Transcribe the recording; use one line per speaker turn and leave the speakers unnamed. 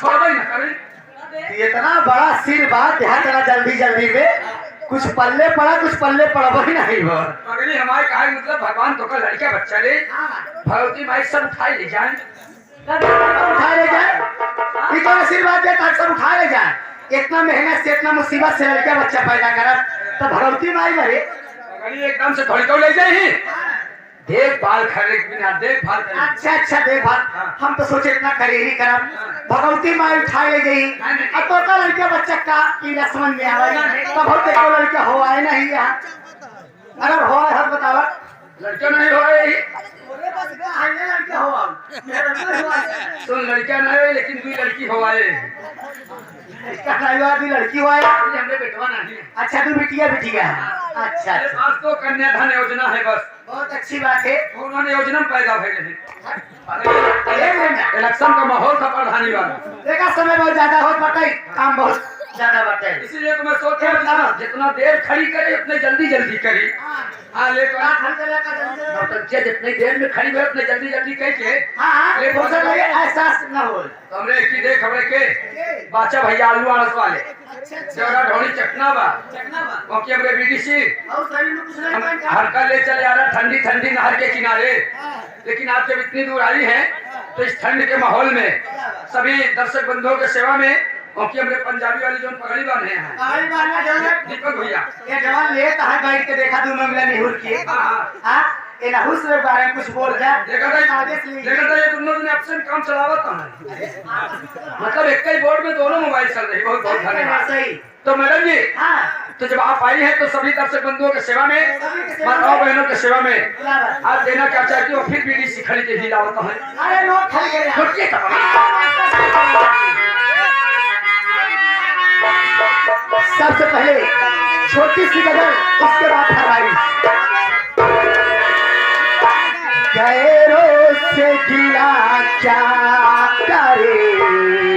छोड़बे न करे।
इतना बड़ा सिर बात यहाँ तना जल्दी जल्दी में कुछ पल्ले पड़ा कुछ पल्ले पड़ा ही नहीं वो।
अगली हमारे कहा मतलब भगवान तो का लड़का बच्चा ले भगवती माई सब उठाए ले जाए
उठा ले जाए ये तो आशीर्वाद देता सब उठा ले जाए। इतना मेहनत से इतना मुसीबत से लड़का बच्चा पैदा करब तो भगवती माई मरे
अगली एकदम से थोड़ी को ले जाए ही देखभाल करे बिना देखभाल करे।
अच्छा अच्छा देखभाल हम तो सोचे इतना करे ही करब भगवती माई उठा ले गई अब तो का लड़का बच्चा का पीला समझ में आवे तब होते को लड़का हो आए नहीं यहाँ अगर हो आए हम बतावा
लड़का नहीं हो रही
लड़का हो
सुन लड़का नहीं है लेकिन दुई लड़की हो आए
इसका ड्राइवर लड़की हुआ है
हमने बेटवा नहीं है।
अच्छा तू बिटिया बिटिया है अच्छा
मेरे
अच्छा
पास तो कन्याधन योजना है बस
बहुत अच्छी बात है।
उन्होंने योजना में पैदा भइले हैं। इलेक्शन का माहौल था प्रधानी वाला
देखा समय बहुत ज्यादा हो पता है काम बहुत ज्यादा बढ़ता है
इसीलिए तो मैं सोच रहा हूँ जितना देर खड़ी करे उतने जल्दी जल्दी करी। हाँ लेकिन जितनी देर में खड़ी हुए उतने जल्दी जल्दी कह के
एहसास न हो
हमने की देख हमरे के बाचा भैया आलू आड़स वाले सेवरा ढोनी चकना बा ओके हमरे बीडीसी हल्का ले चले आ रहा ठंडी ठंडी नहर के किनारे। लेकिन आप जब इतनी दूर आई हैं तो इस ठंड के माहौल में सभी दर्शक बंधुओं के सेवा में ओके हमरे पंजाबी वाली जो पगड़ी बांधे हैं दीपक भैया
ये जवान ले कहा बैठ के देखा तू मंगला निहुर के हां ये नहुस के बारे में कुछ बोल जा
देखा था ये दोनों ने ऑप्शन काम चलावत है मतलब एक ही बोर्ड में दोनों मोबाइल चल रही बहुत बहुत धन्यवाद।
सही
तो मैडम जी
हां
तो जब आप आई हैं तो सभी दर्शक बंधुओं के सेवा में माताओं बहनों के सेवा में आप देना क्या चाहती हो फिर बीडीसी खड़ी के हिलावत है।
अरे नो खड़ी के
छोटिए
सबसे पहले छोटी सी गजल उसके बाद फरमाइश गैरों से गिला क्या करे